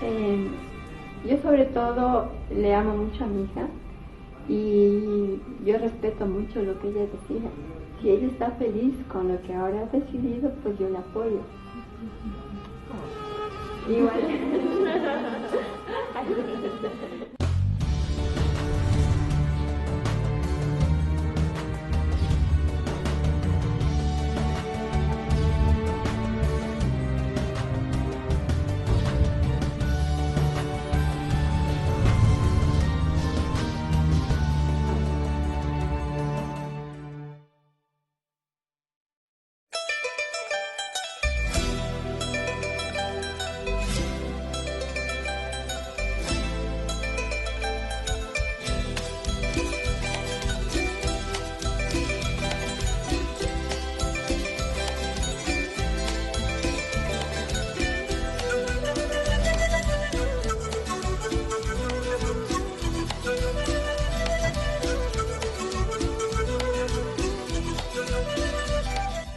Eh, yo sobre todo le amo mucho a mi hija y yo respeto mucho lo que ella decida. Si ella está feliz con lo que ahora ha decidido, pues yo la apoyo. Igual.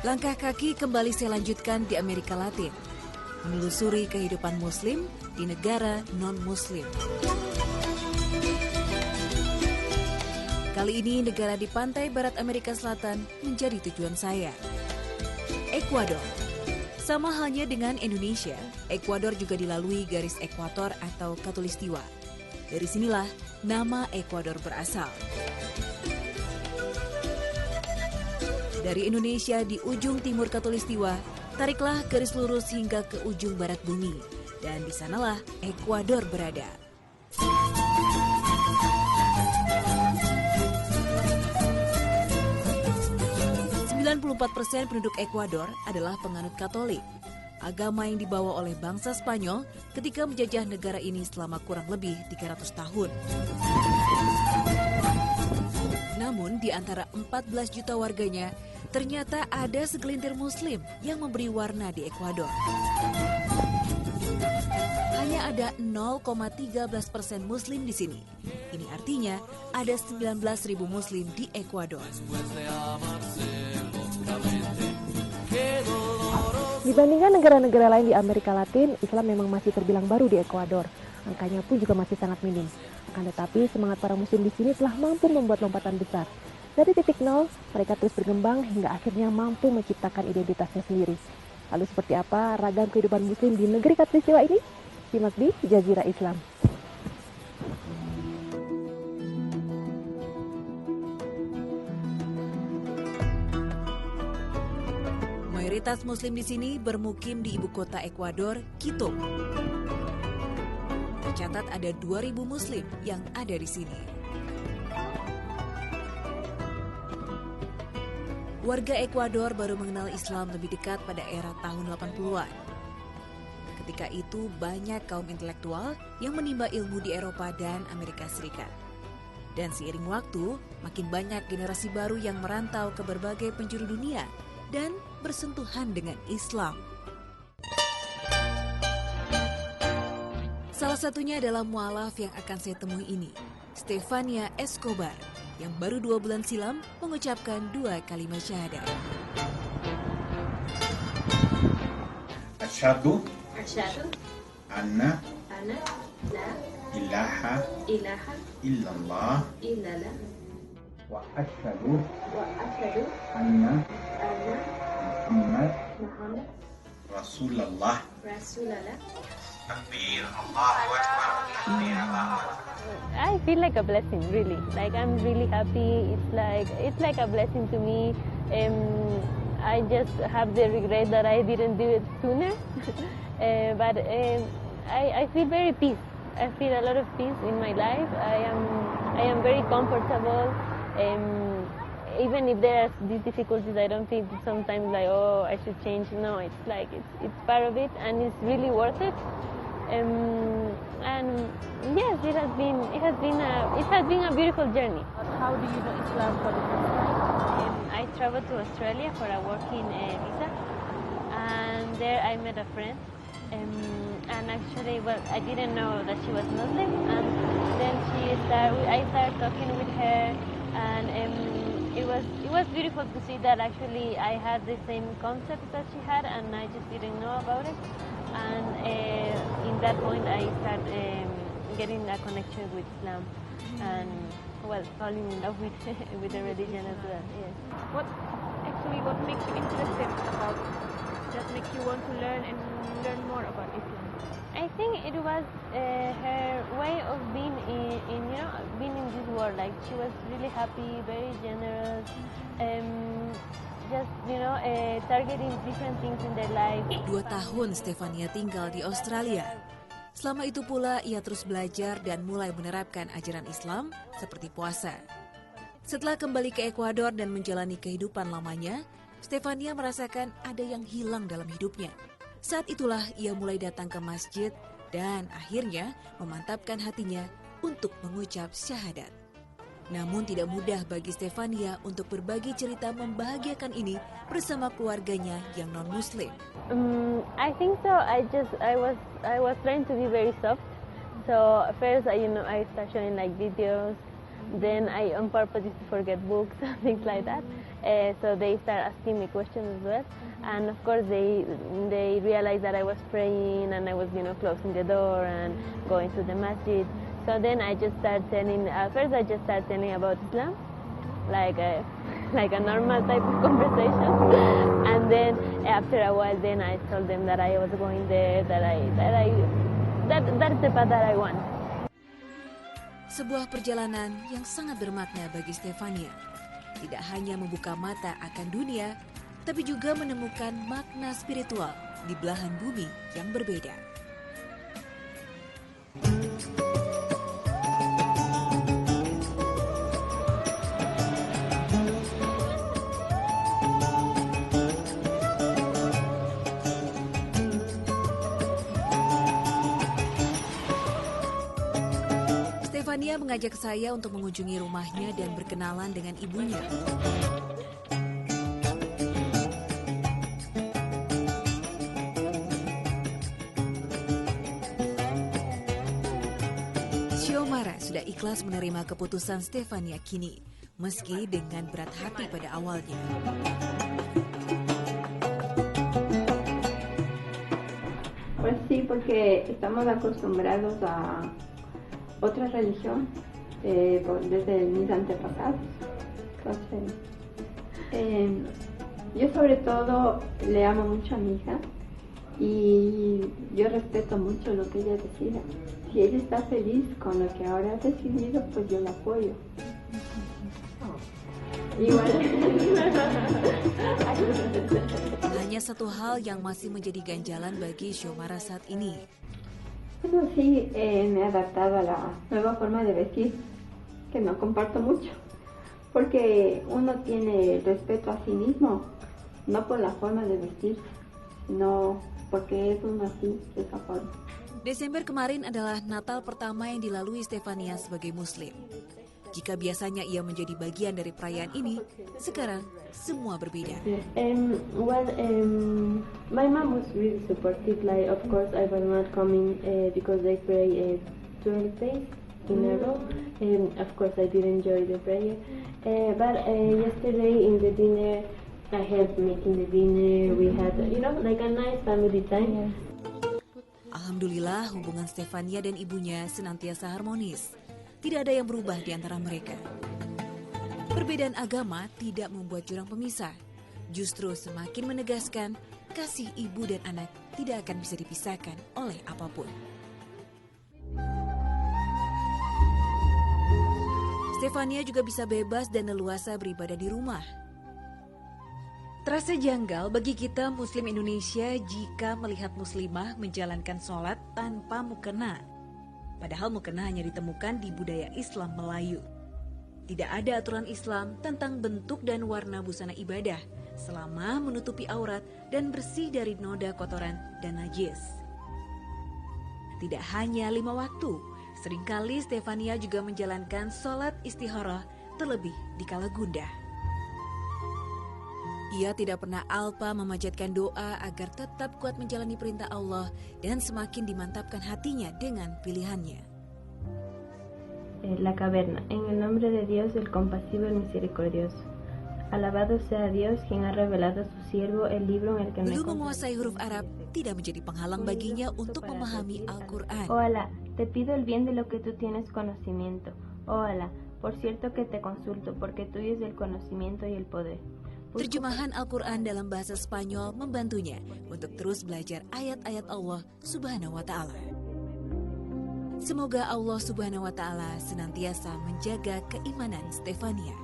Langkah kaki kembali saya lanjutkan di Amerika Latin, menelusuri kehidupan Muslim di negara non-Muslim. Kali ini negara di pantai barat Amerika Selatan menjadi tujuan saya. Ekuador. Sama halnya dengan Indonesia, Ekuador juga dilalui garis ekuator atau khatulistiwa. Dari sinilah nama Ekuador berasal. Dari Indonesia di ujung timur khatulistiwa, tariklah garis lurus hingga ke ujung barat bumi. Dan di sanalah Ekuador berada. % penduduk Ekuador adalah penganut Katolik, agama yang dibawa oleh bangsa Spanyol ketika menjajah negara ini selama kurang lebih 300 tahun. Namun di antara 14 juta warganya, ternyata ada segelintir Muslim yang memberi warna di Ekuador. Hanya ada 0,13% Muslim di sini. Ini artinya ada 19.000 Muslim di Ekuador. Dibandingkan negara-negara lain di Amerika Latin, Islam memang masih terbilang baru di Ekuador. Angkanya pun juga masih sangat minim. Akan tetapi semangat para Muslim di sini telah mampu membuat lompatan besar. Dari titik nol, mereka terus berkembang hingga akhirnya mampu menciptakan identitasnya sendiri. Lalu seperti apa ragam kehidupan Muslim di negeri khatulistiwa ini? Simak di Jazirah Islam. Mayoritas Muslim di sini bermukim di ibu kota Ekuador, Quito. Tercatat ada 2.000 Muslim yang ada di sini. Warga Ekuador baru mengenal Islam lebih dekat pada era tahun 80-an. Ketika itu banyak kaum intelektual yang menimba ilmu di Eropa dan Amerika Serikat. Dan seiring waktu, makin banyak generasi baru yang merantau ke berbagai penjuru dunia dan bersentuhan dengan Islam. Salah satunya adalah mualaf yang akan saya temui ini, Stefania Escobar, yang baru 2 bulan silam mengucapkan 2 kalimat syahadat. Asyhadu anna la ilaha illallah wa asyhadu anna Muhammad Rasulullah. Takbir, Allahu Akbar, takbir, Allahu Akbar. I feel like a blessing, really. Like I'm really happy. It's like a blessing to me. I just have the regret that I didn't do it sooner. But I feel very peace. I feel a lot of peace in my life. I am very comfortable. Even if there are these difficulties, I don't think sometimes like, oh, I should change. No, it's like it's part of it, and it's really worth it. And yes, it has been a beautiful journey. How do you know Islam for the first time? I traveled to Australia for a working visa, and there I met a friend. And actually, well, I didn't know that she was Muslim, and then I started talking with her, and it was beautiful to see that actually I had the same concepts that she had, and I just didn't know about it. and in that point I started getting a connection with Islam and well, falling in love with with the religion as well. Yes. What makes you interested about that makes you want to learn more about Islam? I think it was her way of being being in this world. Like she was really happy, very generous, just targeting different things in their life. 2 tahun Stefania tinggal di Australia. Selama itu pula ia terus belajar dan mulai menerapkan ajaran Islam seperti puasa. Setelah kembali ke Ekuador dan menjalani kehidupan lamanya, Stefania merasakan ada yang hilang dalam hidupnya. Saat itulah ia mulai datang ke masjid dan akhirnya memantapkan hatinya untuk mengucap syahadat. Namun tidak mudah bagi Stefania untuk berbagi cerita membahagiakan ini bersama keluarganya yang non-Muslim. I think so. I was trying to be very soft. So first, I start showing like videos. Then I on purpose used to forget books, things like that. So they start asking me questions as well. And of course, they realized that I was praying and I was closing the door and going to the masjid. So then I just started telling. First, I just started telling about Islam, like a normal type of conversation. And then after a while, then I told them that I was going there, that's the path that I want. Sebuah perjalanan yang sangat bermakna bagi Stefania. Tidak hanya membuka mata akan dunia, tapi juga menemukan makna spiritual di belahan bumi yang berbeda. Stefania mengajak saya untuk mengunjungi rumahnya dan berkenalan dengan ibunya. Xiomara sudah ikhlas menerima keputusan Stefania kini, meski dengan berat hati pada awalnya. Pues sí, porque estamos acostumbrados a otra religión desde mis antepasados. Entonces, yo sobre todo le amo mucho a mi hija y yo respeto mucho lo que ella decida. Si ella está feliz con lo que ahora ha decidido, pues yo la apoyo. Igual. Hanya satu hal yang masih menjadi ganjalan bagi Xiomara saat ini. Bueno, sí, me he adaptado a la nueva forma de vestir, que no comparto mucho, porque uno tiene respeto a sí mismo, no por la forma de vestir, sino porque es uno así, de esa forma. Desember kemarin adalah Natal pertama yang dilalui Stefania sebagai Muslim. Jika biasanya ia menjadi bagian dari perayaan ini, sekarang semua berbeda. My mom was really supportive. Like, of course, I was not coming because they pray 12 days in a row. Of course, I did enjoy the prayer. But yesterday in the dinner, I helped making the dinner. We had, like a nice family time. Alhamdulillah, hubungan Stefania dan ibunya senantiasa harmonis. Tidak ada yang berubah di antara mereka. Perbedaan agama tidak membuat jurang pemisah. Justru semakin menegaskan kasih ibu dan anak tidak akan bisa dipisahkan oleh apapun. Stefania juga bisa bebas dan leluasa beribadah di rumah. Terasa janggal bagi kita Muslim Indonesia jika melihat muslimah menjalankan sholat tanpa mukena. Padahal mukena hanya ditemukan di budaya Islam Melayu. Tidak ada aturan Islam tentang bentuk dan warna busana ibadah selama menutupi aurat dan bersih dari noda kotoran dan najis. Tidak hanya 5 waktu, seringkali Stefania juga menjalankan sholat istikharah terlebih di kala gundah. Ia tidak pernah alpa memanjatkan doa agar tetap kuat menjalani perintah Allah dan semakin dimantapkan hatinya dengan pilihannya. La caverna, en el nombre de Dios, el compasivo y misericordioso. Alabado sea Dios, quien ha revelado a su siervo el libro en el que Belum menguasai huruf Arab, tidak menjadi penghalang baginya untuk memahami Al-Quran. Oh Allah, te pido el bien de lo que tú tienes conocimiento. Oh Allah, por cierto que te consulto, porque tuyo es el conocimiento y el poder. Terjemahan Al-Quran dalam bahasa Spanyol membantunya untuk terus belajar ayat-ayat Allah Subhanahu wa Ta'ala. Semoga Allah Subhanahu wa Ta'ala senantiasa menjaga keimanan Stefania.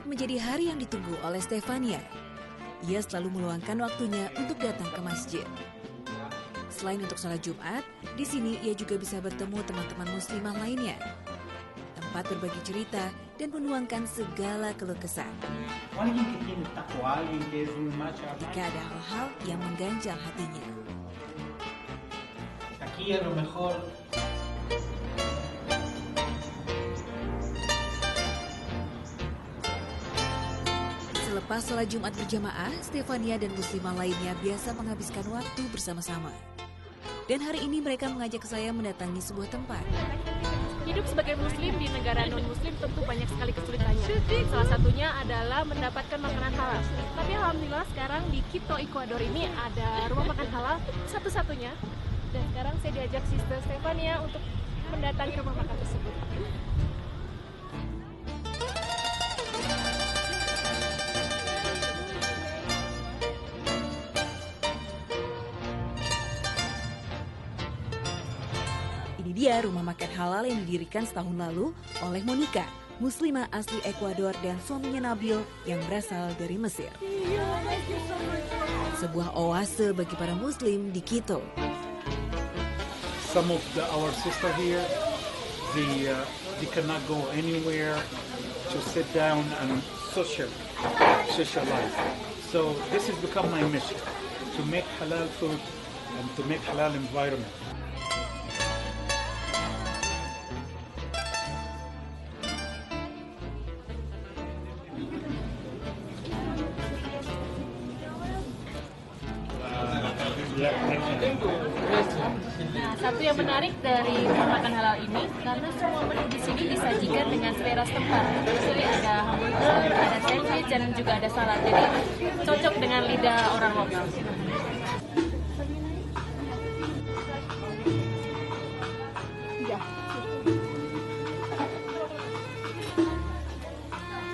Menjadi hari yang ditunggu oleh Stefania. Ia selalu meluangkan waktunya untuk datang ke masjid. Selain untuk sholat Jumat, di sini ia juga bisa bertemu teman-teman muslimah lainnya. Tempat berbagi cerita dan menuangkan segala keluh kesah. Jika ada hal-hal yang mengganjal hatinya. Selepas sholat Jumat berjamaah, Stefania dan muslimah lainnya biasa menghabiskan waktu bersama-sama. Dan hari ini mereka mengajak saya mendatangi sebuah tempat. Hidup sebagai muslim di negara non-muslim tentu banyak sekali kesulitannya. Salah satunya adalah mendapatkan makanan halal. Tapi alhamdulillah sekarang di Quito, Ekuador ini ada rumah makan halal satu-satunya. Dan sekarang saya diajak Sister Stefania untuk mendatangi rumah makan tersebut. Dia rumah makan halal yang didirikan setahun lalu oleh Monica, muslimah asli Ekuador dan suaminya Nabil yang berasal dari Mesir. Sebuah oase bagi para muslim di Quito. Some of our sister here, they cannot go anywhere to sit down and socialize. So this has become my mission, to make halal food and to make halal environment. Nah, satu yang menarik dari rumah makan halal ini karena semua menu di sini disajikan dengan selera setempat. Jadi ada hamburger, ada sandwich, dan juga ada salad. Jadi cocok dengan lidah orang lokal.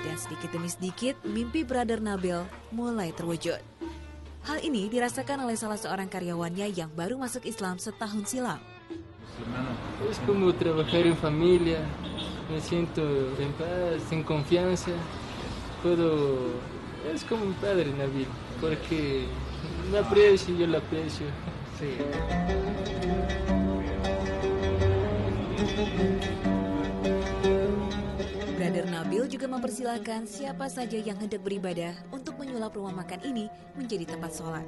Dan sedikit demi sedikit, mimpi Brother Nabil mulai terwujud. Hal ini dirasakan oleh salah seorang karyawannya yang baru masuk Islam setahun silam. Es como trabajar en familia, me siento en paz, en confianza. Es como un padre, Nabil, porque me aprecio y yo lo aprecio. Sí. Brother Nabil juga mempersilahkan siapa saja yang hendak beribadah untuk menyulap rumah makan ini menjadi tempat sholat.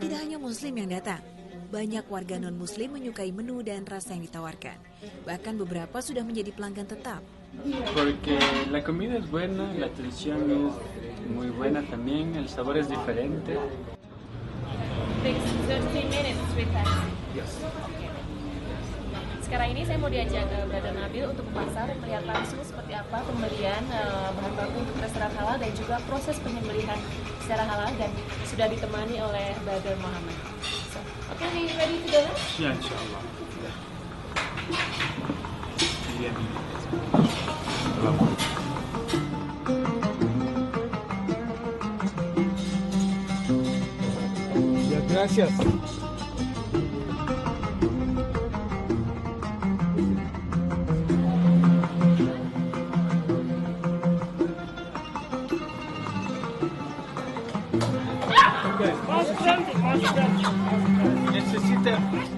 Tidak hanya muslim yang datang, banyak warga non-muslim menyukai menu dan rasa yang ditawarkan. Bahkan beberapa sudah menjadi pelanggan tetap. Porque la comida es buena, la tradición es muy buena también, el sabor es diferente. Takes 30 minutes with taxi. Yes. Okay. Sekarang ini saya mau diajak Brother Nabil untuk ke pasar, melihat langsung seperti apa pembelian bahan baku untuk restoran halal dan juga proses penyembelihan secara halal, dan sudah ditemani oleh Brother Muhammad. So, okay, we ready to go now? Ya, inshallah. Ya. Gracias.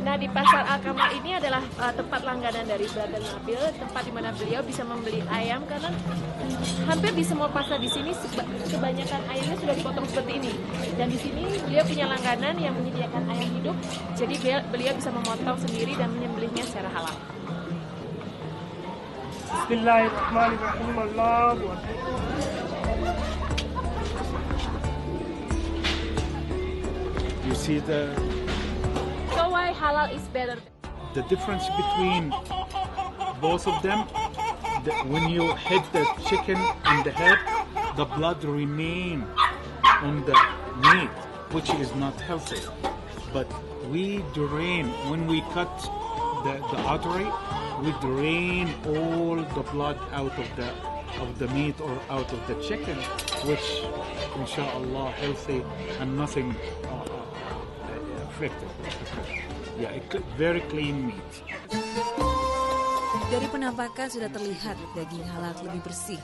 Nah, di Pasar Al-Kamal ini adalah tempat langganan dari Brother Nabil, tempat di mana beliau bisa membeli ayam, karena hampir di semua pasar di sini kebanyakan ayamnya sudah dipotong seperti ini. Dan di sini beliau punya langganan yang menyediakan ayam hidup, jadi beliau bisa memotong sendiri dan menyembelihnya secara halal. Bismillahirrahmanirrahim. Allahu Akbar. You see So why halal is better? the difference between both of them? When you hit the chicken in the head, the blood remain on the meat, which is not healthy. But we drain, when we cut the artery, we drain all the blood out of the meat or out of the chicken, which inshallah healthy and nothing affected. Yeah, very clean meat. Dari penampakan sudah terlihat daging halal lebih bersih.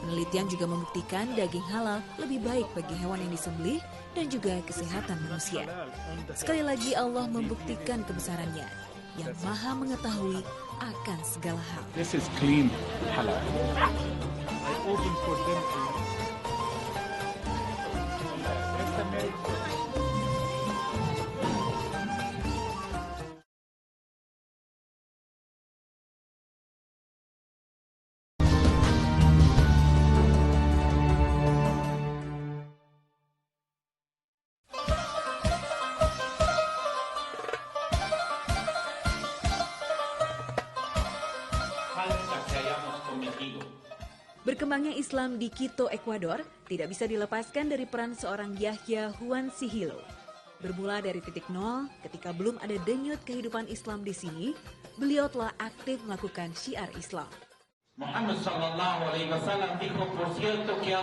Penelitian juga membuktikan daging halal lebih baik bagi hewan yang disembelih dan juga kesehatan manusia. Sekali lagi Allah membuktikan kebesarannya yang maha mengetahui akan segala hal. This is clean halal. I open for them. Berkembangnya Islam di Quito, Ekuador tidak bisa dilepaskan dari peran seorang Yahya Juan Sigilo. Bermula dari titik nol, ketika belum ada denyut kehidupan Islam di sini, beliau telah aktif melakukan syiar Islam.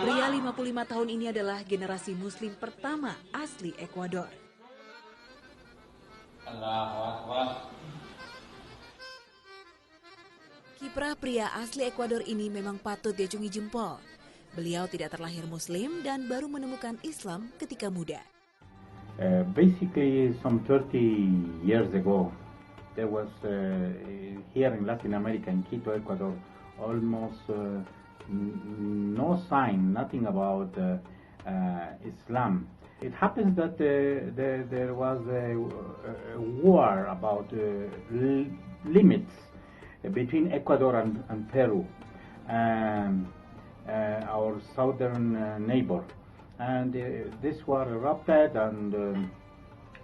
Pria 55 tahun ini adalah generasi Muslim pertama asli Ekuador. Allahu Akbar. Kiprah pria asli Ekuador ini memang patut diacungi jempol. Beliau tidak terlahir Muslim dan baru menemukan Islam ketika muda. Basically, some 30 years ago, there was here in Latin America, in Quito, Ecuador, almost no sign, nothing about Islam. It happens that there was a war about limits between Ecuador and Peru, our southern neighbor. And this war erupted, and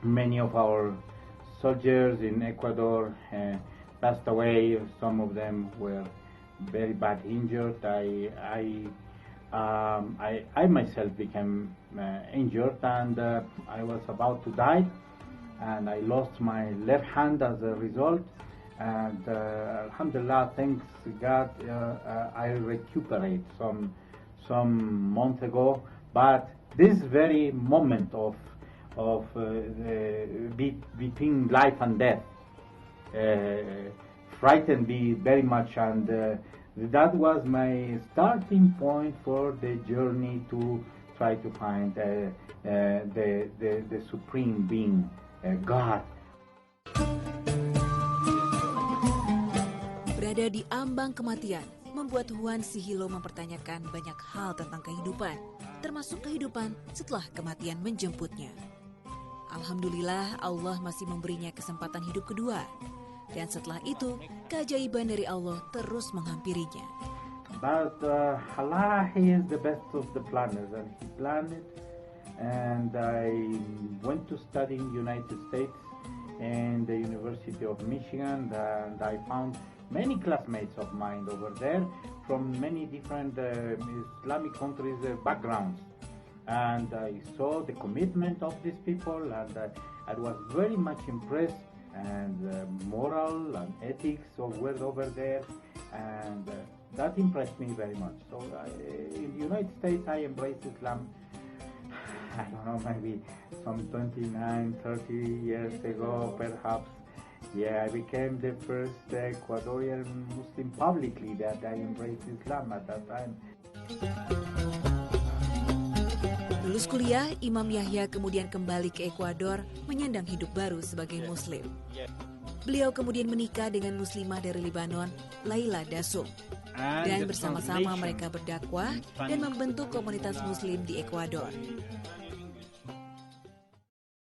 many of our soldiers in Ecuador passed away. Some of them were very bad injured. I myself became injured, and I was about to die, and I lost my left hand as a result. And alhamdulillah, thanks God, I recuperate some months ago. But this very moment of between life and death frightened me very much, and that was my starting point for the journey to try to find the supreme being, God. Berada di ambang kematian, membuat Juan Sigilo mempertanyakan banyak hal tentang kehidupan, termasuk kehidupan setelah kematian menjemputnya. Alhamdulillah, Allah masih memberinya kesempatan hidup kedua. Dan setelah itu, keajaiban dari Allah terus menghampirinya. But Allah is the best of the planners, and He planned it. And I went to study in the United States and the University of Michigan, and I found many classmates of mine over there from many different Islamic countries' backgrounds. And I saw the commitment of these people, and I was very much impressed, and moral and ethics were over there, and that impressed me very much. So in the United States, I embraced Islam, I don't know, maybe some 29, 30 years ago, perhaps. Yeah, I became the first Ecuadorian Muslim publicly that I embraced Islam at that time. Lulus kuliah, Imam Yahya kemudian kembali ke Ekuador menyandang hidup baru sebagai Muslim. Beliau kemudian menikah dengan Muslimah dari Libanon, Laila Dasum. Dan bersama-sama mereka berdakwah dan membentuk komunitas Muslim di Ekuador.